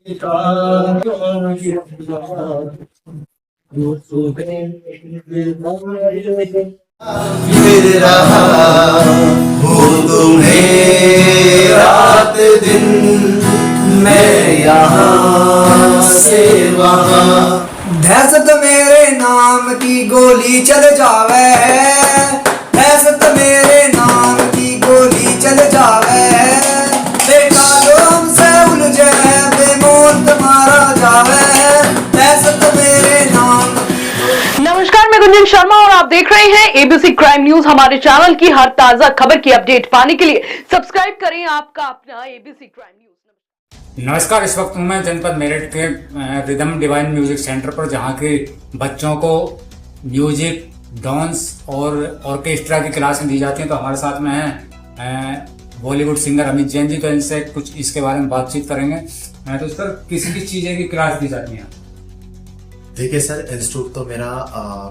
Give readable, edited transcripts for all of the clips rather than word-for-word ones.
फिर रहा हूँ तुम्हें रात दिन, मैं यहाँ से वहाँ। दहशत मेरे नाम की गोली चल जावे, दहशत मेरे नाम की गोली चल जावे, बेटा जो हमसे उलझे बेमौत मारा जावे, दहशत मेरे नाम। नमस्कार, मैं गुंजन शर्मा और आप देख रहे हैं एबीसी क्राइम न्यूज। हमारे चैनल की हर ताजा खबर की अपडेट पाने के लिए सब्सक्राइब करें आपका अपना एबीसी क्राइम न्यूज। नमस्कार, इस वक्त मैं जनपद मेरठ के रिदम डिवाइन म्यूजिक सेंटर पर, जहां के बच्चों को म्यूजिक, डांस और ऑर्केस्ट्रा की क्लासें दी जाती हैं। तो हमारे साथ में हैं बॉलीवुड सिंगर अमित जैन जी। तो इनसे कुछ इसके बारे में बातचीत करेंगे। तो इस पर किस किस चीजें की क्लास दी जाती हैं? देखिए सर, इंस्टीट्यूट तो मेरा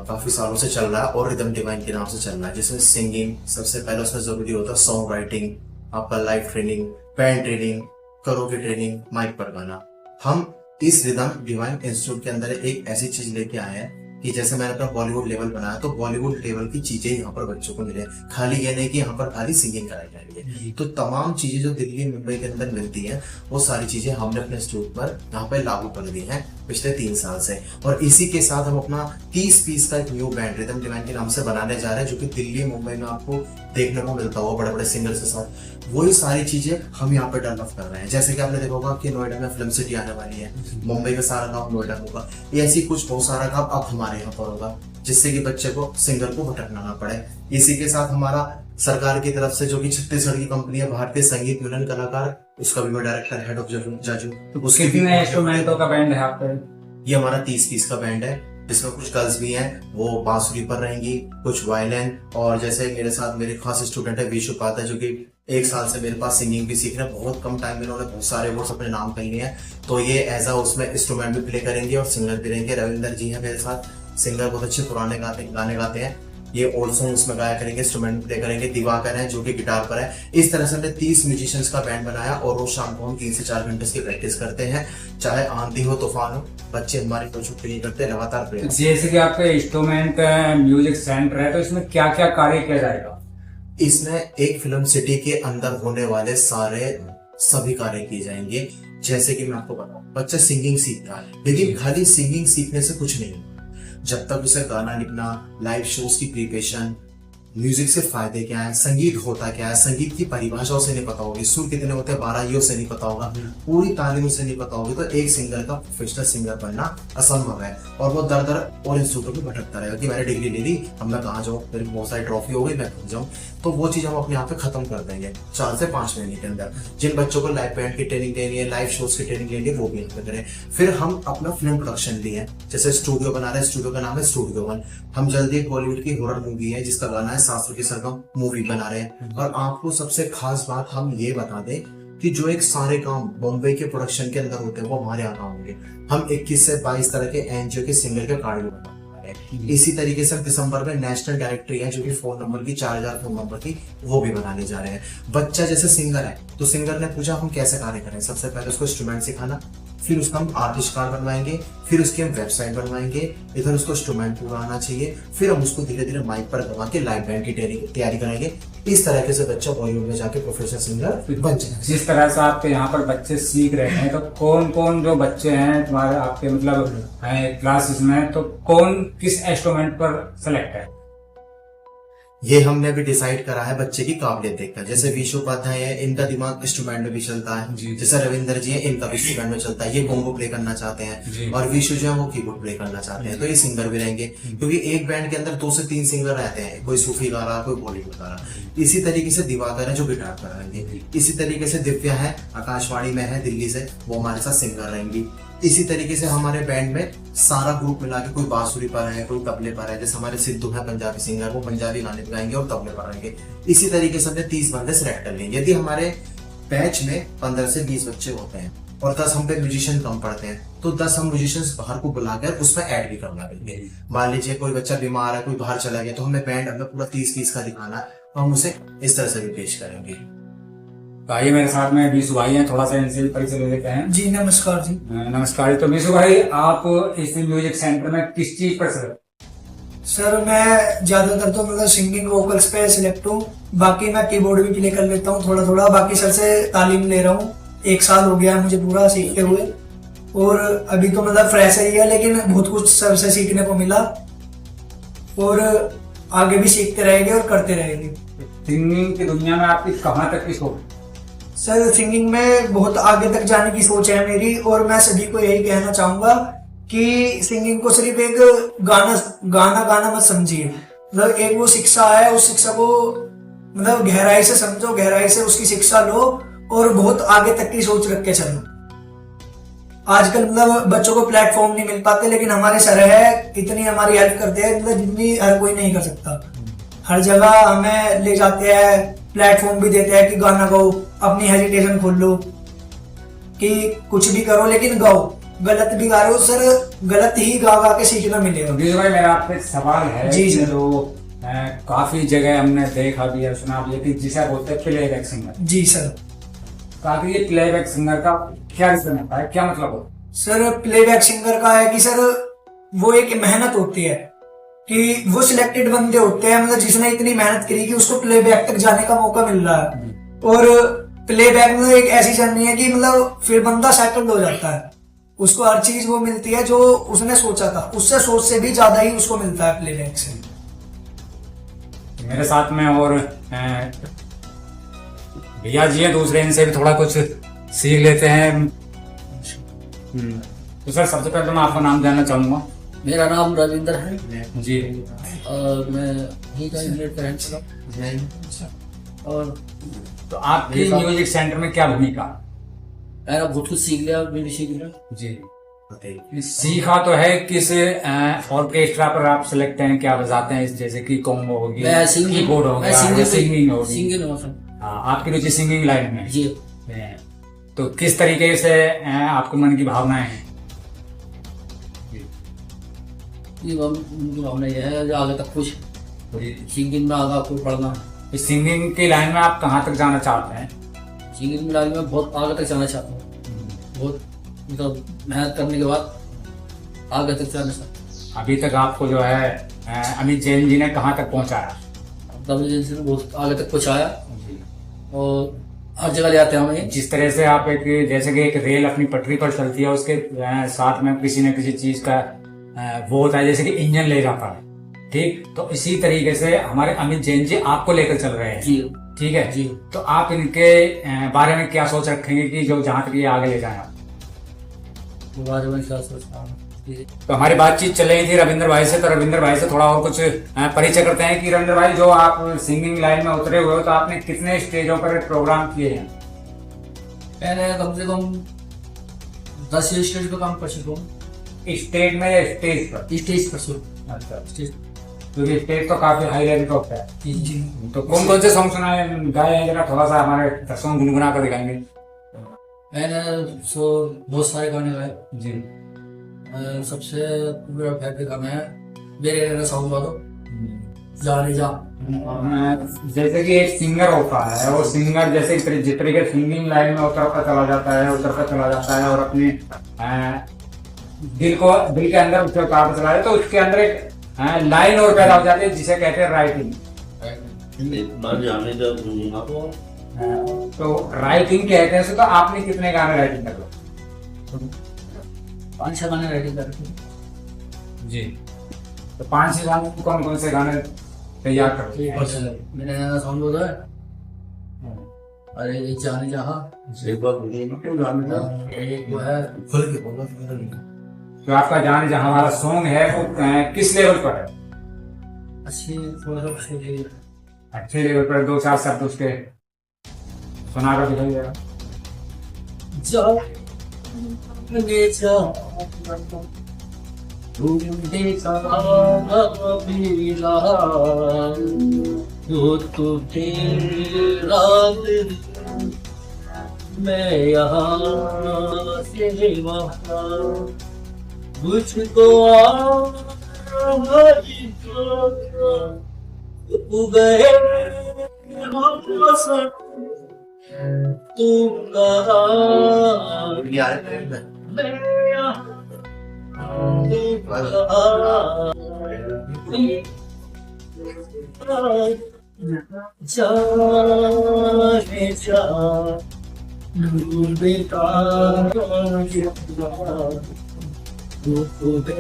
काफी सालों से चल रहा है और रिदम डिवाइन के नाम से चल रहा है, जिसमें सिंगिंग सबसे पहले उसमें जरूरी होता है, सॉन्ग राइटिंग, आपका लाइव ट्रेनिंग, बैंड ट्रेनिंग, करोगे ट्रेनिंग, माइक पर गाना। हम इस रिदम डिवाइन इंस्टीट्यूट के अंदर एक ऐसी चीज लेके आए हैं कि जैसे मैंने अपना बॉलीवुड लेवल बनाया, तो बॉलीवुड लेवल की चीजें यहाँ पर बच्चों को मिले। खाली ये नहीं कि यहाँ पर खाली सिंगिंग कराई जाएगी, तो तमाम चीजें जो दिल्ली मुंबई के अंदर मिलती हैं, वो सारी चीजें हमने अपने इंस्टीट्यूट पर यहाँ पे लागू कर दी हैं पिछले 3 साल से। और इसी के साथ हम अपना 30 पीस का एक न्यू बैंड रिदम डिवाइन के नाम से बनाने जा रहे हैं, जो कि दिल्ली मुंबई में आपको देखने को मिलता हो बड़े बड़े सिंगर्स के साथ। वही सारी चीजें हम यहाँ पे डेवलप कर रहे हैं। जैसे कि आपने देखा होगा कि नोएडा में फिल्म सिटी आने वाली है, मुंबई का सारा काम नोएडा होगा, ऐसी कुछ बहुत सारा काम अब हमारे यहाँ पर होगा, जिससे कि बच्चे को, सिंगर को भटकना ना पड़े। इसी के साथ हमारा सरकार की तरफ से, जो कि छत्तीसगढ़ की कंपनी है भारतीय संगीत मिलन कलाकार, उसका भी मैं डायरेक्टर, हेड ऑफ जाजू। तो उसके कितने इंस्ट्रूमेंटों का बैंड है आपका? ये हमारा 30 पीस का बैंड है, जिसमें कुछ गर्ल्स भी हैं, वो बांसुरी पर रहेंगी, कुछ वायलिन, और जैसे मेरे साथ मेरे खास स्टूडेंट है विशु पाता, जो कि 1 साल से मेरे पास सिंगिंग भी सीख रहे हैं। बहुत कम टाइम में इन्होंने बहुत सारे वर्ड्स अपने नाम कर लिए हैं, तो ये एज अ उसमें इंस्ट्रूमेंट भी प्ले करेंगे और सिंगर भी रहेंगे। रविंदर जी हैं मेरे साथ, सिंगर, बहुत अच्छे पुराने गाने गाते हैं, ये ओल्ड सॉन्ग उसमें गाया करेंगे, इंस्ट्रूमेंट प्ले करेंगे। दिवाकर है जो कि गिटार पर है। इस तरह से हमने 30 म्यूजिशियंस का बैंड बनाया और रोज शाम को हम 3 से 4 घंटे की प्रैक्टिस करते हैं, चाहे आंधी हो तूफान हो, बच्चे हमारी कोई छुट्टी नहीं करते, लगातार प्रयास। जैसे कि आपका इंस्ट्रूमेंट म्यूजिक सेंटर है, तो इसमें क्या क्या कार्य किया जाएगा? इसमें एक फिल्म सिटी के अंदर होने वाले सभी कार्य किए जाएंगे। जैसे कि मैं आपको बताऊं, बच्चा सिंगिंग सीखता है, लेकिन खाली सिंगिंग सीखने से कुछ नहीं, जब तक उसे गाना लिखना, लाइव शोज की प्रिपरेशन, म्यूजिक से फायदे क्या है, संगीत होता क्या है, संगीत की परिभाषाओं से नहीं पता होगी, सुर कितने होते हैं, 12 से नहीं पता होगा, पूरी तालीम से नहीं पता होगी, तो एक सिंगर का प्रोफेशनल सिंगर बनना असंभव है। और वो दर दर और इंस्टीट्यूटों में भटकता रहेगा कि मैंने डिग्री ले ली, अब मैं कहाँ जाऊँ, मेरी बहुत सारी ट्रॉफी हो गई, मैं कहाँ जाऊँ। तो वो चीज हम अपने यहाँ पे खत्म कर देंगे 4 से 5 महीने के अंदर। जिन बच्चों को लाइव बैंड की ट्रेनिंग लेनी है, लाइव शोज की ट्रेनिंग लेनी है, वो भी यहाँ पे करें। फिर हम अपना फिल्म प्रोडक्शन लिए, जैसे स्टूडियो बना रहे हैं, स्टूडियो का नाम है स्टूडियो 1। हम जल्दी एक बॉलीवुड की हॉरर मूवी है जिसका गाना है सासुर की सरगम, मूवी बना रहे हैं। और आपको सबसे खास बात हम ये बता दें कि जो एक सारे काम बॉम्बे के प्रोडक्शन के अंदर होते हैं, वो हमारे यहाँ काम होंगे। हम 21 से 22 तरह के एनजीओ के सिंगर के कार्ड भी बना रहे हैं। इसी तरीके से दिसंबर में नेशनल डायरेक्टरी है, जो कि फोन नंबर की 4000 फोन नंबर की, वो भी बनाने जा रहे हैं। बच्चा जैसे सिंगर है, तो सिंगर ने पूछा हम कैसे कार्य करें, सबसे पहले उसको इंस्ट्रूमेंट सिखाना, फिर उसका हम आर्टिस्ट कार्ड बनवाएंगे, फिर उसकी हम वेबसाइट बनवाएंगे, इधर उसको इंस्ट्रूमेंट पूरा आना चाहिए, फिर हम उसको धीरे धीरे माइक पर दबा के लाइव बैंड की तैयारी कराएंगे। इस तरह से बच्चा बॉलीवुड में जाके प्रोफेशनल सिंगर बन जाए। जिस तरह से आपके यहाँ पर बच्चे सीख रहे हैं, तो कौन कौन जो बच्चे हैं तुम्हारे आपके मतलब क्लासेस में, तो कौन किस इंस्ट्रूमेंट पर सेलेक्ट है? ये हमने अभी डिसाइड करा है बच्चे की काबिलियत देखकर। जैसे विशु उपाध्याय है, इनका दिमाग इंस्ट्रूमेंट में भी चलता है, जैसे रविंदर जी है, इनका भी इंस्ट्रूमेंट में चलता है, ये बोंगो प्ले करना चाहते हैं, और विशु जो है वो कीबोर्ड प्ले करना चाहते हैं, तो ये सिंगर भी रहेंगे। क्योंकि एक बैंड के अंदर 2 से 3 सिंगर रहते हैं, कोई सूफी गा रहा, कोई बॉलीवुड गा रहा। इसी तरीके से दिवाकर है जो गिटार पर रहेंगे, इसी तरीके से दिव्या है, आकाशवाणी में है दिल्ली से, वो हमारे साथ सिंगर रहेंगी। इसी तरीके से हमारे बैंड में सारा ग्रुप मिला के, कोई बांसुरी पर है, कोई तबले पर है, जैसे हमारे सिद्धू है पंजाबी सिंगर, वो पंजाबी गाने गाएंगे और तबले पर रहेंगे। इसी तरीके से हमने 30 बंदे सिलेक्ट कर लिए। यदि हमारे बैच में 15 से 20 बच्चे होते हैं और 10 हम पे म्यूजिशियन कम पड़ते हैं, तो 10 हम म्यूजिशियंस बाहर को बुलाकर उसमें ऐड भी करना पड़ेंगे। मान लीजिए कोई बच्चा बीमार है, कोई बाहर चला गया, तो हमें बैंड हमें पूरा 30 पीस का दिखाना है, तो हम उसे इस तरह से भी पेश करेंगे। तो आइए मेरे साथ में बीसू भाई हैं, थोड़ा सा इनसे भी परिचय ले लेते हैं। जी नमस्कार जी। नमस्कार। तो बीसू भाई, आप इस म्यूजिक सेंटर में किस चीज पर सर मैं ज्यादातर तो मतलब सिंगिंग वोकल्स पे सिलेक्ट हूँ, बाकी मैं कीबोर्ड भी प्ले कर लेता हूँ थोड़ा थोड़ा। बाकी सर से तालीम ले रहा हूँ, 1 साल हो गया है मुझे पूरा सीखते हुए, और अभी तो मतलब फ्रेश ही है, लेकिन बहुत कुछ सर से सीखने को मिला और आगे भी सीखते रहेंगे और करते रहेंगे। सिंगिंग की दुनिया में आपकी कहाँ तक की सोच? सर सिंगिंग में बहुत आगे तक जाने की सोच है मेरी, और मैं सभी को यही कहना चाहूंगा कि सिंगिंग को सिर्फ एक गाना मत समझिए, मतलब एक वो शिक्षा है, उस शिक्षा को मतलब गहराई से समझो, गहराई से उसकी शिक्षा लो और बहुत आगे तक की सोच रख के चलो। आजकल मतलब बच्चों को प्लेटफॉर्म नहीं मिल पाते, लेकिन हमारे सर है इतनी हमारी हेल्प करते हैं, मतलब जितनी हर कोई नहीं कर सकता। हर जगह हमें ले जाते हैं, प्लेटफॉर्म भी देते हैं कि गाना गाओ, अपनी हेजिटेशन खोल लो, कि कुछ भी करो लेकिन गाओ, गलत भी गा रहे हो सर, गलत ही गा गा के सीखना मिलेगा। बीसू भाई, मेरा आपसे एक सवाल है। जी जी। जो काफी जगह हमने देखा भी है, सुना भी है कि जिसे बोलते हैं प्लेबैक सिंगर। जी सर। काफी ये प्लेबैक सिंगर का क्या रीजन होता है, क्या मतलब हो? सर प्लेबैक सिंगर का है कि सर वो एक मेहनत होती है, कि वो सिलेक्टेड बंदे होते हैं, मतलब जिसने इतनी मेहनत करी कि उसको प्लेबैक तक जाने का मौका मिल रहा है। और प्लेबैक में एक ऐसी जर्नी है कि मतलब फिर बंदा सेटल हो जाता है, उसको हर चीज वो मिलती है जो उसने सोचा था, उससे सोच से भी ज्यादा ही उसको मिलता है प्लेबैक से। मेरे साथ में और भैया जी हैं दूसरे, इनसे भी थोड़ा कुछ सीख लेते हैं। तो सर सबसे पहले तो मैं आपका नाम जानना चाहूंगा। मेरा नाम रविंद्र है जी। और मैं ही का इंग्लैंड का रहने वाला। और तो आपकी म्यूजिक सेंटर में क्या भूमिका? मैंने बहुत कुछ सीख लिया, भी सीख लिया। जी। सीखा तो है किस ऑर्केस्ट्रा पर आप सिलेक्ट हैं, क्या बजाते हैं, जैसे कि कॉन्गो हो गया, मैं सिंगिंग, कीबोर्ड हो गया, सिंगिंग होगी। सिंगिंग हो सर। हाँ, आपकी रुचि सिंगिंग लाइन में जी। तो किस तरीके से आपके मन की भावनाएं हैं? ये भावना ये है कि आगे तक कुछ सिंगिंग में आगे कुछ बढ़ना। इस सिंगिंग की लाइन में आप कहाँ तक जाना चाहते हैं? सिंगिंग में लाइन में बहुत आगे तक जाना चाहता हूँ, बहुत मतलब मेहनत करने के बाद आगे तक जाना चाहता हूँ। अभी तक आपको जो है अमित जैन जी ने कहाँ तक पहुँचाया? तब एजेंसी ने बहुत आगे तक पहुँचाया और हर जगह ले आते हैं हमें। जिस तरह से आप एक जैसे कि एक रेल अपनी पटरी पर चलती है, उसके साथ में किसी न किसी चीज का वो होता है, जैसे कि इंजन ले जाता है, ठीक, तो इसी तरीके से हमारे अमित जैन जी आपको लेकर चल रहे हैं। जी। ठीक है जी। तो आप इनके बारे में क्या सोच रखेंगे कि जो जहाँ तक ये आगे ले जाए? बारे में क्या सोचता हूँ। तो हमारी बातचीत चल रही थी रविंद्र भाई से, तो रविंद्र भाई से थोड़ा और कुछ परिचय करते हैं कि रविंद्र भाई, जो आप सिंगिंग लाइन में उतरे हुए हो, तो आपने कितने स्टेजों पर प्रोग्राम किए हैं? मैंने कम से कम 10 स्टेज पे काम कर चुका हूँ। स्टेज में या स्टेज पर? स्टेज पर सर। अच्छा, स्टेज। क्योंकि स्टेज तो काफी हाई लेवल का होता है। जी। तो कौन कौन से सॉन्ग सुनाए गाए हैं, जरा थोड़ा सा हमारे दर्शकों को गुनगुना कर दिखाएंगे। मैंने बहुत सारे गाने गाए जी। सबसे मेरा फेवरेट गाना है मेरे रहना सॉन्ग वालों जाने जा। जैसे कि एक सिंगर होता है, वो सिंगर जैसे जिस तरीके सिंगिंग लाइन में उतरता चला जाता है और अपने दिल के अंदर उससे उतारता चला जाता है, तो उसके अंदर एक लाइन और पैदा हो जाती है जिसे कहते हैं राइटिंग। तो राइटिंग कहते हैं, तो आपने कितने गाने राइटिंग कर लो? 5-6 गाने रेडी कर रखे जी। तो 5-6 गाने कौन कौन से गाने तैयार करते हैं? मैंने नया सॉन्ग बोला है, अरे ये जाने जहाँ एक वो है। तो आपका जाने जहाँ हमारा सॉन्ग है वो किस लेवल पर है? अच्छे लेवल पर 2-4 शब्द उसके सुना कर दिखाइएगा। मैं यहाँ से वहाँ मुझको गए तुम कहाँ यार प्रेम में मैं यहाँ, तुम कहाँ जाने जा डूबता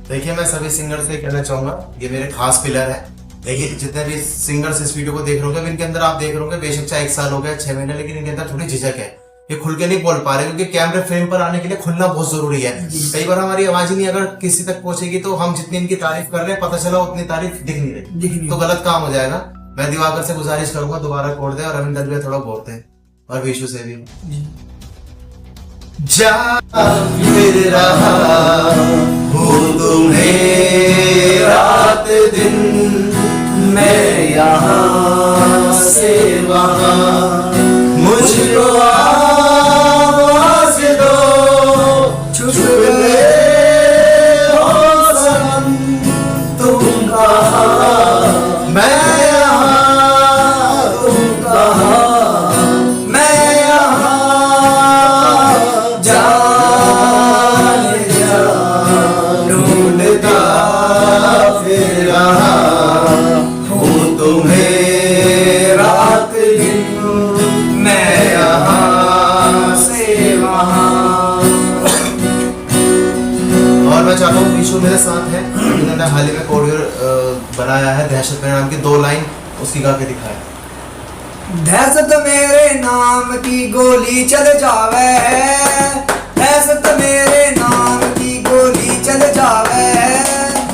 देखिए, मैं सभी सिंगर से कहना चाहूंगा, ये मेरे खास पिलर है। देखिए, जितने भी सिंगर्स इस वीडियो को देख रहे होंगे, इनके अंदर आप देख रहे होंगे बेशक चाहे 1 साल हो गया 6 महीने, लेकिन इनके अंदर थोड़ी झिझक है। ये खुल के नहीं बोल पा रहे क्योंकि कैमरे फ्रेम पर आने के लिए खुलना बहुत जरूरी है। कई बार हमारी आवाज ही नहीं अगर किसी तक पहुंचेगी तो हम जितनी इनकी तारीफ कर रहे हैं, पता चला उतनी तारीफ दिख नहीं रही, तो गलत काम हो जाएगा। मैं दिवाकर से गुजारिश करूंगा दोबारा कोड दे, और रविंदर भी थोड़ा बोलते हैं, और विशु से भी। जा फिर रहा हूँ तुम्हें रात दिन, मैं यहाँ से वहाँ, मुझको आवाज दो, छुप गए हो सनम, तुम कहाँ मैं यहाँ, तुम कहाँ मैं यहाँ, जाने जा ढूंढता फिर रहा हूँ तुम्हें रात दिन, मैं यहाँ से वहाँ। और मैं चाहता हूँ विशु मेरे साथ है, इन्होंने हाल ही में कोरियो बनाया है दहशत मेरे नाम की 2 लाइन उसकी गा के दिखाया। दहशत मेरे नाम की गोली चल जावे है, दहशत मेरे नाम की गोली चल जावे है,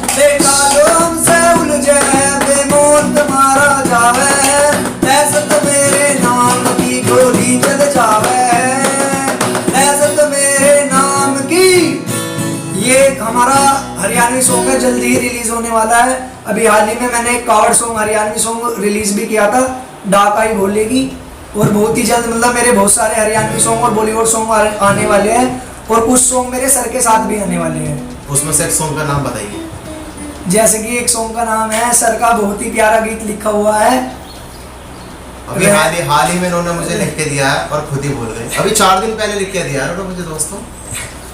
बेटा जो हमसे उलझे बेमौत मारा जावे है, दहशत मेरे नाम की गोली चल जावे है, दहशत मेरे नाम की। ये एक हमारा हरियाणवी सॉन्ग है, जल्दी ही रिलीज होने वाला है। अभी हाल ही में मैंने एक कावड़ सॉन्ग हरियाणवी सॉन्ग रिलीज भी किया था, डाक आई बोलेगी, और बहुत ही जल्द मतलब मेरे बहुत सारे हरियाणवी सॉन्ग और बॉलीवुड सॉन्ग आने वाले हैं, और कुछ सॉन्ग मेरे सर के साथ भी आने वाले हैं। उसमें से एक सॉन्ग का नाम बताइए। जैसे कि एक सॉन्ग का नाम है सर का बहुत ही प्यारा गीत लिखा हुआ है, अभी हाल ही में इन्होंने मुझे लिख के दिया है और खुद ही भूल गए। अभी 4 दिन पहले लिख के दिया है मुझे दोस्तों।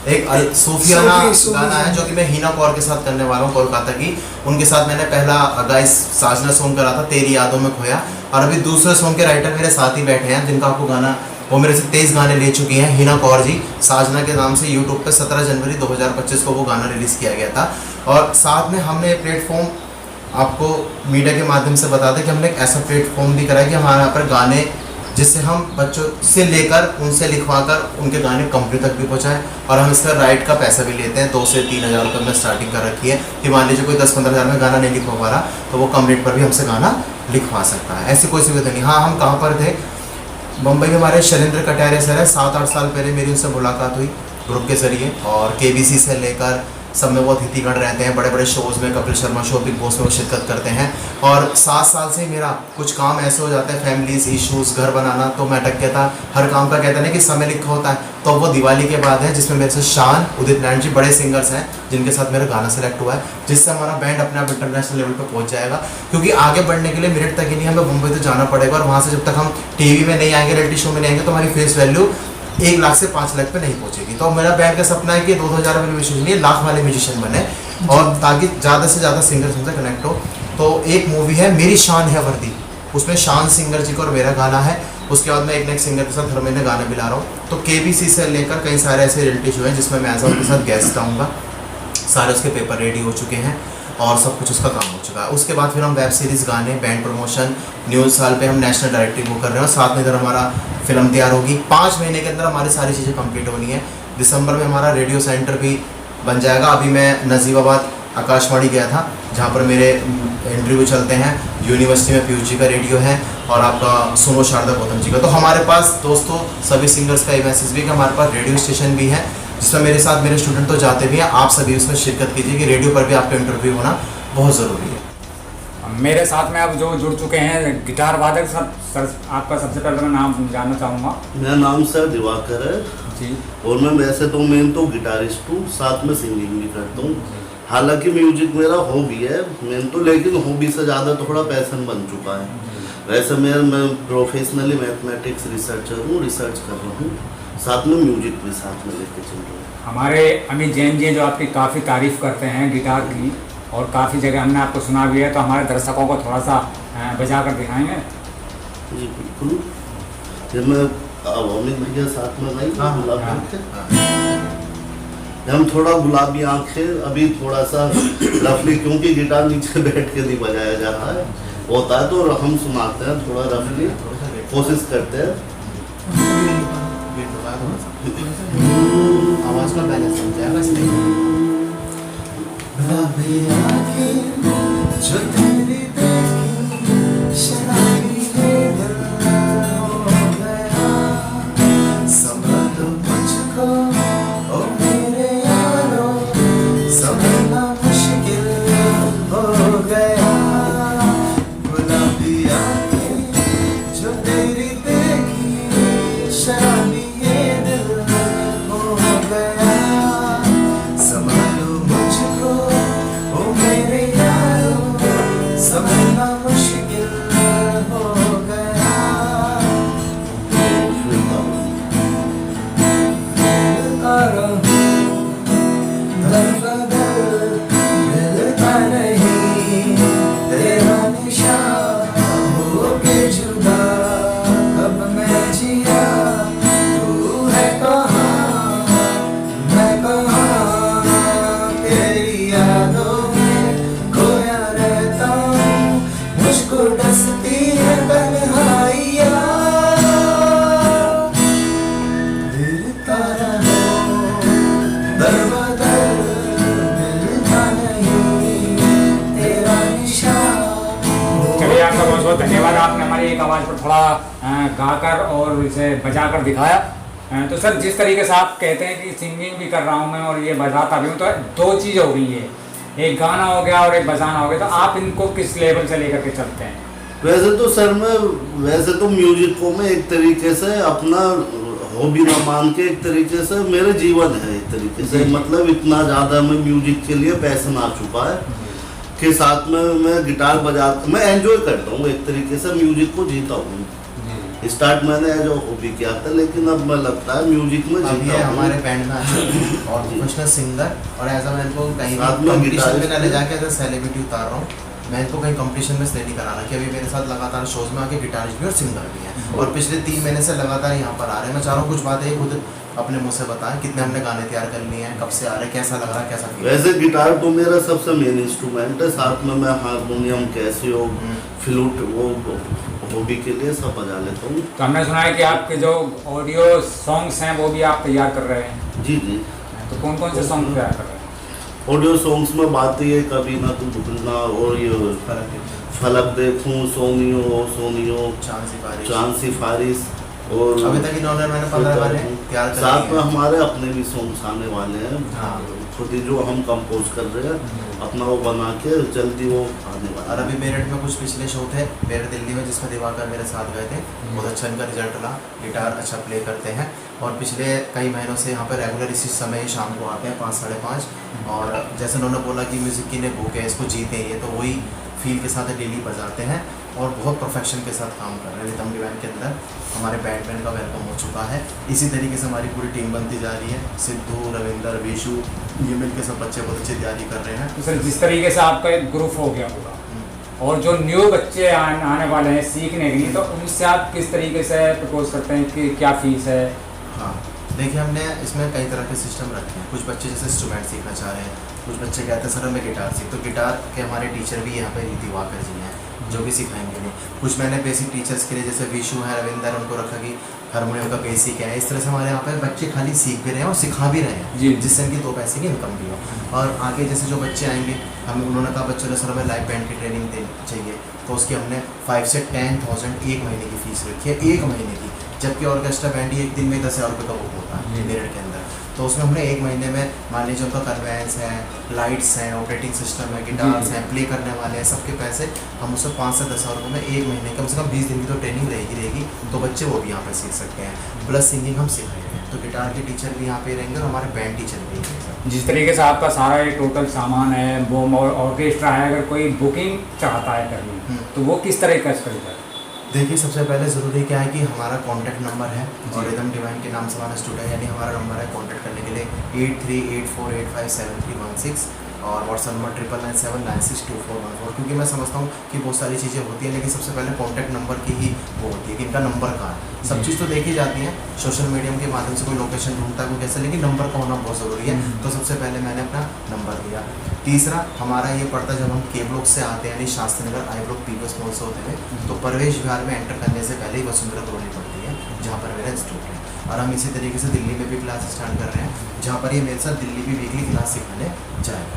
एक सूफियाना गाना है जो कि मैं हीना कौर के साथ करने वाला हूँ, कोलकाता की। उनके साथ मैंने पहला गाइस साजना सॉन्ग करा था, तेरी यादों में खोया। और अभी दूसरे सॉन्ग के राइटर मेरे साथ ही बैठे हैं, जिनका आपको गाना वो मेरे से 23 गाने ले चुकी हैं। हीना कौर जी साजना के नाम से यूट्यूब पे 17 जनवरी 2025 को वो गाना रिलीज किया गया था। और साथ में हमने प्लेटफॉर्म आपको मीडिया के माध्यम से बता दें कि हमने एक ऐसा प्लेटफॉर्म भी कराया कि हमारे यहाँ पर गाने जिससे हम बच्चों से लेकर उनसे लिखवाकर उनके गाने कंपनी तक भी पहुँचाएं। और हम इसका राइट का पैसा भी लेते हैं, 2 से 3 हज़ार रुपये में स्टार्टिंग कर रखी है कि मान लीजिए कोई 10-15 हज़ार में गाना नहीं लिखवा पा रहा तो वो कम रेट पर भी हमसे गाना लिखवा सकता है। ऐसी कोई सुविधा नहीं। हाँ, हम कहाँ पर थे, मुंबई में हमारे शैलेंद्र कटारिया सर है। 7-8 साल पहले मेरी उनसे मुलाकात हुई ग्रुप के जरिए, और KBC से लेकर सब में वो अतिथिगण रहते हैं, बड़े बड़े शोज़ में, Kapil Sharma show, big boss में वो शिरकत करते हैं। और 7 साल से मेरा कुछ काम ऐसे हो जाता है, फैमिलीज इश्यूज़, घर बनाना, तो मैं अटक गया था। हर काम का कहते हैं ना कि समय लिखा होता है, तो वो दिवाली के बाद है जिसमें मेरे से शान, उदित नारायण जी बड़े सिंगर्स हैं जिनके साथ मेरा गाना सेलेक्ट हुआ है, जिससे हमारा बैंड अपने आप इंटरनेशनल लेवल पर पहुँच जाएगा। क्योंकि आगे बढ़ने के लिए मेरिट तक ही नहीं, हमें मुंबई तो जाना पड़ेगा, और वहाँ से जब तक हम TV में नहीं आएंगे, रियलिटी शो में नहीं आएंगे, तो हमारी फेस वैल्यू 1 लाख से 5 लाख पे नहीं पहुंचेगी। तो मेरा बैंड का सपना है कि 2-2000 वाले म्यूजिशियन नहीं, लाख वाले म्यूजिशियन बने, और ताकि ज़्यादा से ज़्यादा सिंगर्स हमसे कनेक्ट हो। तो एक मूवी है मेरी शान है वर्दी, उसमें शान सिंगर जी का और मेरा गाना है। उसके बाद मैं एक सिंगर के साथ हर महीने गाने भी ला रहा हूँ। तो KBC से लेकर कई सारे ऐसे रियलिटी शो हैं जिसमें मैं एज उनके साथ गेस्ट आऊँगा। सारे उसके पेपर रेडी हो चुके हैं और सब कुछ उसका काम हो चुका है। उसके बाद फिर हम वेब सीरीज़, गाने, बैंड प्रमोशन, न्यू साल पे हम नेशनल डायरेक्टिव वो कर रहे हैं, और साथ में इधर हमारा फिल्म तैयार होगी। 5 महीने के अंदर हमारी सारी चीज़ें कंप्लीट होनी है। दिसंबर में हमारा रेडियो सेंटर भी बन जाएगा। अभी मैं नजीबाबाद आकाशवाणी गया था, जहाँ पर मेरे इंटरव्यू चलते हैं। यूनिवर्सिटी में पीयूष जी का रेडियो है, और आपका सुनो शारदा गौतम जी का। तो हमारे पास दोस्तों सभी सिंगर्स का ये मैसेज भी कि हमारे पास रेडियो स्टेशन भी है, जिसमें मेरे साथ मेरे स्टूडेंट तो जाते भी हैं। आप सभी उसमें शिरकत कीजिए कि रेडियो पर भी आपका इंटरव्यू होना बहुत ज़रूरी है। मेरे साथ में अब जो जुड़ चुके हैं गिटार वादक सर, आपका सबसे पहले मैं नाम जानना चाहूँगा। मेरा नाम सर दिवाकर है। जी। और मैं वैसे तो मेन तो गिटारिस्ट हूँ, साथ में सिंगिंग भी करता हूँ। हालांकि म्यूजिक मेरा हॉबी है मेन तो, लेकिन हॉबी से ज़्यादा थोड़ा पैशन बन चुका है। वैसे मैं प्रोफेशनली मैथमेटिक्स रिसर्चर हूँ, रिसर्च कर रहा हूँ, साथ में म्यूजिक भी साथ में लेके चल रहा हूँ। हमारे अमित जैन जी जो आपकी काफ़ी तारीफ करते हैं गिटार की, और काफ़ी जगह हमने आपको सुना भी है, तो हमारे दर्शकों को थोड़ा सा बजा कर दिखाएंगे। जी बिल्कुल। जब मैं अमित भैया साथ में भाई गुलाबी आंखें, हम थोड़ा गुलाबी आंखें अभी थोड़ा सा रफली, क्योंकि गिटार नीचे बैठ के नहीं बजाया जाता है, होता है तो हम सुनाते हैं थोड़ा रफली, कोशिश करते हैं। आवाज का बैलेंस हो जाएगा इसलिए। जो तेरी देखी शराबी दिल हो गया, समझ मुझको ओ मेरे यारो, समझना मुश्किल हो गया। गुलाबी आंखें जो तेरी देखी शराबी दिल हो गया, संभालो मुझको ओ मेरे यारो, समझना मुश्किल हो गया। तारा दर-बदर मिलता नहीं, तेरा निशान हो के जुदा, अब मैं जिया तू है कहाँ, मैं कहाँ, तेरी यादों में खोया रहता हूँ, मुझको डसती है तन्हाइयाँ। दिल तारा हो दर-बदर मिलता नहीं, तेरा निशान हो। चलिए, आपका बहुत बहुत धन्यवाद। आपने हमारी एक आवाज़ पर थोड़ा गाकर और इसे बजाकर दिखाया। तो सर, जिस तरीके से आप कहते हैं कि सिंगिंग भी कर रहा हूँ मैं और ये बजाता भी हूँ, तो दो चीज़ हो गई है, एक गाना हो गया और एक बजाना हो गया, तो आप इनको किस लेवल से लेकर के चलते हैं? वैसे तो सर वैसे तो म्यूजिक को मैं एक तरीके से अपना हॉबी ना मान के, एक तरीके से मेरे जीवन है एक तरीके से, मतलब इतना ज़्यादा मैं म्यूजिक के लिए पैशन आ चुका है कि साथ में मैं गिटार मैं एंजॉय करता हूँ एक तरीके से, म्यूजिक को जीता हूँ। स्टार्ट मैंने एज हॉबी किया था, लेकिन अब मैं लगता है म्यूजिक में अभी जीता है हूँ। हमारे बैंड में और प्रोफेशनल सिंगर, और एज मैं इनको कहीं साथ में कंपटीशन में guitarist ना ले जाके एज सेलिब्रिटी उतार रहा हूँ। मैं इनको कहीं कंपटीशन में इसलिए नहीं करा रहा कि अभी मेरे साथ लगातार शोज में आके गिटारिस्ट भी और सिंगर भी हैं, और पिछले 3 महीने से लगातार यहाँ पर आ रहे हैं। मैं चाह रहा हूँ कुछ बातें खुद अपने मुंह से बताएं, कितने हमने गाने तैयार कर लिए हैं, कब से आ रहे हैं, कैसा लग रहा है, कैसा feel वैसे गिटार तो मेरा सबसे मेन इंस्ट्रूमेंट है, साथ में मैं हारमोनियम, कैसियो, फ्लूट, वो हॉबी के लिए सब बजा लेता हूँ। तो हमने सुना है कि आपके जो ऑडियो सॉन्ग्स हैं वो भी आप तैयार कर रहे हैं। जी जी। तो कौन कौन से सॉन्ग तैयार कर रहे हैं? ऑडियो सॉन्ग्स में बात ये कभी ना तू भूलना, और ये फर्क है। फलक देखूं, सोनियो, चांद सिफारिश, और अभी तक इन्होंने मैंने 15 गाने तैयार कर साथ लिए में हैं। हमारे अपने भी सॉन्ग्स आने वाले हैं, हाँ। खुद ही जो हम कंपोज कर रहे हैं, अपना वो बना के जल्दी वो आने वाला और है। अभी मेरठ में कुछ पिछले शो थे मेरे दिल्ली में, जिसमें दिवाकर मेरे साथ गए थे, बहुत अच्छा इनका रिजल्ट रहा, गिटार अच्छा प्ले करते हैं, और पिछले कई महीनों से यहाँ पर रेगुलर इसी समय शाम को आते हैं 5 साढ़े 5, और जैसे उन्होंने बोला कि म्यूज़िक की ने बुक है, इसको जीते ये, तो वही फील के साथ डेली बजाते हैं और बहुत प्रोफेक्शन के साथ काम कर रहे हैं। रिदम डिवाइन के अंदर हमारे बैंड का वेलकम हो चुका है, इसी तरीके से हमारी पूरी टीम बनती जा रही है, सिद्धू, रविंदर, विशु, ये मिलकर सब बच्चे बहुत अच्छी तैयारी कर रहे हैं। तो सर, जिस तरीके से आपका एक ग्रुप हो गया पूरा, और जो न्यू बच्चे आने वाले हैं सीखने के लिए, तो उनसे आप किस तरीके से प्रपोज करते हैं कि क्या फीस है? हाँ, देखिए हमने इसमें कई तरह के सिस्टम रखे हैं। कुछ बच्चे जैसे इंस्ट्रूमेंट सीखना चाह रहे हैं, कुछ बच्चे कहते हैं सर हमें गिटार सीख, तो गिटार के हमारे टीचर भी यहाँ पे दिवाकर जी हैं जो भी सिखाएंगे नहीं। कुछ मैंने बेसिक टीचर्स के लिए जैसे विशु है, रविंदर, उनको रखा कि हारमोनियम का बेसिक है। इस तरह से हमारे यहाँ पे बच्चे खाली सीख भी रहे हैं और सिखा भी रहे हैं, जी। जिससे इनकी 2 पैसे की इनकम भी हो। और आगे जैसे जो बच्चे आएंगे, हम उन्होंने कहा बच्चों ने सर हमें लाइव बैंड की ट्रेनिंग देनी चाहिए, तो उसकी हमने 5 से 10,000 एक महीने की फीस रखी है, 1 महीने की। जबकि ऑर्केस्ट्रा बैंड ही एक दिन में 10,000 रुपये का बुक होता है मेरठ के अंदर, तो उसमें हमने 1 महीने में मान लीजिए उनका कन्वेंस है, लाइट्स हैं, ऑपरेटिंग सिस्टम है, गिटार्स हैं, प्ले करने वाले हैं, सबके पैसे हम उससे 5 से 10,000 रुपये में 1 महीने कम से कम 20 दिन की तो ट्रेनिंग रहेगी, तो बच्चे वो भी यहाँ पर सीख सकते हैं। प्लस सिंगिंग हम सिखा रहे हैं। तो गिटार के टीचर भी यहाँ पे रहेंगे और हमारे बैंड टीचर भी रहेंगे। जिस तरीके से आपका सारा ये टोटल सामान है, वो ऑर्केस्ट्रा है, अगर कोई बुकिंग चाहता है करनी तो वो किस तरह का करेगा? देखिए, सबसे पहले ज़रूरी क्या है कि हमारा कॉन्टैक्ट नंबर है और रिदम डिवाइन के नाम से हमारा स्टूडियो है, यानी हमारा नंबर है कॉन्टैक्ट करने के लिए 8384857316 और व्हाट्सएप नंबर 9979962414। क्योंकि मैं समझता हूँ कि बहुत सारी चीज़ें होती हैं, लेकिन सबसे पहले कॉन्टैक्ट नंबर की ही वो होती है कि इनका नंबर कहाँ है। सब चीज़ तो देखी जाती है सोशल मीडिया के माध्यम से, कोई लोकेशन ढूंढता है कोई कैसे, लेकिन नंबर का होना बहुत ज़रूरी है। तो सबसे पहले मैंने अपना नंबर दिया। तीसरा हमारा ये पड़ता है, जब हम के ब्लॉक से आते हैं यानी Shastri Nagar I block peoples mall से होते हुए, तो प्रवेश विहार में एंटर करने से पहले ही वसुंधरा कॉलोनी पड़ती है, जहाँ पर मेरा इंस्टीट्यूट है। और हम इसी तरीके से दिल्ली में भी क्लास स्टार्ट कर रहे हैं, जहाँ पर ये मेरे साथ दिल्ली भी वीकली क्लास सिखाने जाएगा।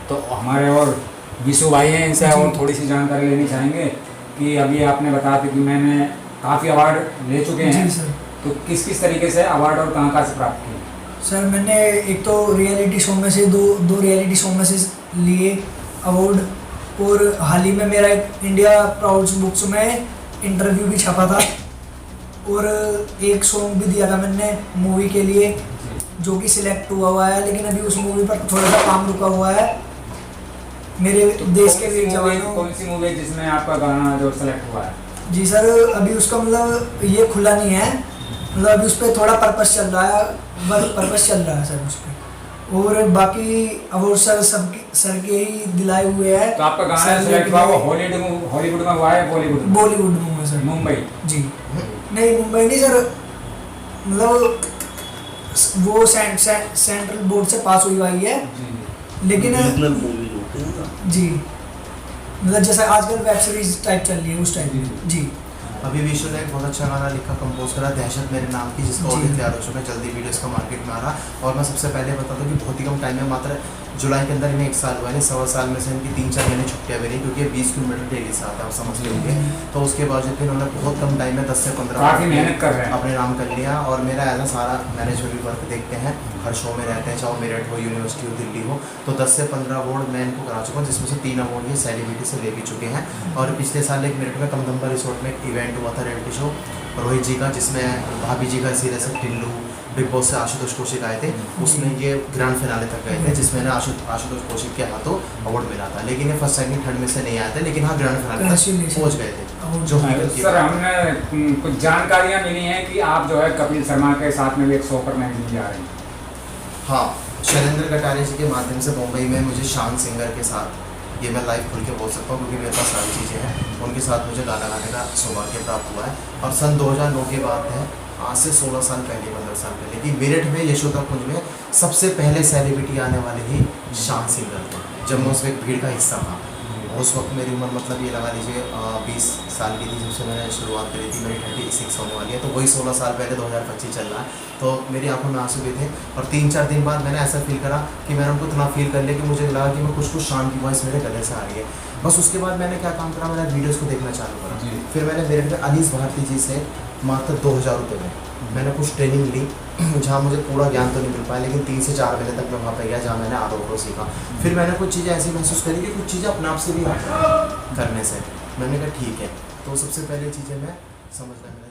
तो हमारे और विशु भाई हैं, इनसे और थोड़ी सी जानकारी लेनी चाहेंगे कि अभी आपने बताया था कि मैंने काफ़ी अवार्ड ले चुके हैं, जी सर। तो किस किस तरीके से अवार्ड और कहाँ से प्राप्त किए? सर मैंने एक तो रियलिटी शो में से दो रियलिटी शो में से लिए अवार्ड, और हाल ही में मेरा एक इंडिया प्राउड्स बुक्स में इंटरव्यू भी छपा था, और एक सॉन्ग भी दिया था मैंने मूवी के लिए जो कि सिलेक्ट हुआ है, लेकिन अभी उस मूवी पर थोड़ा सा काम रुका हुआ है। मेरे देश के वीर जवानों। कौन सी मूवी जिसमें आपका गाना जो सेलेक्ट हुआ है? जी सर, अभी उसका मतलब ये खुला नहीं है, मतलब अभी उस पर थोड़ा पर्पस चल रहा है, वर्क पर्पस चल रहा है सर उस पर। और बाकी अवार्ड सर के ही दिलाए हुए हैं। तो आपका गाना सेलेक्ट हुआ वो हॉलीवुड में हुआ है बॉलीवुड में सर? मुंबई? जी नहीं, मुंबई नहीं सर, मतलब वो सेंट्रल बोर्ड से पास हुई है, लेकिन रीजनल मूवी होते हैं ना। जी मतलब जैसे आजकल वेब सीरीज टाइप चल रही है उस टाइप। जी अभी विशु ने एक बहुत अच्छा गाना लिखा, कंपोज करा, दहशत मेरे नाम की, जिसका ऑडियो तैयार हो चुका है, जल्दी वीडियो इसका मार्केट में आ रहा। और मैं सबसे पहले बता दूं कि बहुत ही कम टाइम में, मात्र जुलाई के अंदर इन्हें 1 साल हुआ है, 1.25 साल में से इनकी 3-4 महीने छुट्टियाँ भी रही, क्योंकि 20 किलोमीटर डेली से आता है, आप समझ लेंगे। तो उसके बावजूद भी इन्होंने बहुत कम टाइम में 10 से 15 काफी मेहनत कर रहे हैं, अपने नाम कर लिया। और मेरा ऐसा सारा मैनेजमेंट वर्क देखते हैं, हर शो में रहते हैं, चाहे मेरठ हो, यूनिवर्सिटी हो, दिल्ली हो, तो 10 से 15 अवार्ड मैं इनको करा चुका हूँ, जिसमें से 3 अवार्ड ये सेलिब्रिटी से ले भी चुके हैं। और पिछले साल एक मेरठ में कमदम्बा रिसोर्ट में एक इवेंट हुआ था, रियलिटी शो रोहित जी का, जिसमें भाभी जी का सीरियल से टिल्लू, बिग बॉस से आशुतोष कौशिक आए थे, उसमें ये ग्रैंड फिनाले तक गए थे, जिसमें ना आशुतोष कौशिक के हाथों अवार्ड मिला था। लेकिन ये फर्स्ट सेकंड थर्ड में से नहीं आए थे, लेकिन हाँ ग्रैंड फिनाले तक पहुंच गए थे। जो सर हमने कुछ जानकारियां मिली हैं कि आप जो है कपिल शर्मा के साथ में भी एक शो पर नहीं जा रहे हैं। हाँ, शैलेंद्र कटारिया जी के माध्यम से मुंबई में मुझे शान सिंगर के साथ, ये मैं लाइव खुल के बोल सकता हूँ क्योंकि मेरे पास सारी चीज़ें हैं, उनके साथ मुझे गाना गाने का सौभाग्य प्राप्त हुआ है। और सन 2009 की बात है, आज से 16 साल पहले, 15 साल पहले, कि मेरठ में यशोदा कुंज में सबसे पहले सेलिब्रिटी आने वाले ही शान सिंगर थे, जब मैं उसमें एक भीड़ का हिस्सा था। उस वक्त मेरी उम्र मतलब ये लगा लीजिए 20 साल की थी, जब से मैंने शुरुआत करी थी। मेरी 36 होने वाली है, तो वही 16 साल पहले 2025 चल रहा है। तो मेरी आंखों में आंसू भी थे, और 3-4 दिन बाद मैंने ऐसा फील करा कि मैंने उनको इतना फील कर लिया कि मुझे लगा कि मैं कुछ शान की वॉइस मेरे गले से आ रही है। बस उसके बाद मैंने क्या काम करा, मैंने वीडियोज़ को देखना चालू करा। फिर मैंने मेरठ में अनीस भारती जी से मात्र 2000 रुपये में मैंने कुछ ट्रेनिंग ली, जहाँ मुझे पूरा ज्ञान तो नहीं मिल पाया, लेकिन 3 से 4 महीने तक मैं वहाँ पे गया, जहाँ मैंने आरोप सीखा। फिर मैंने कुछ चीज़ें ऐसी महसूस करी कि कुछ चीज़ें अपने आप से भी आती हैं करने से। मैंने कहा ठीक है, तो सबसे पहले चीज़ें मैं समझना मेरा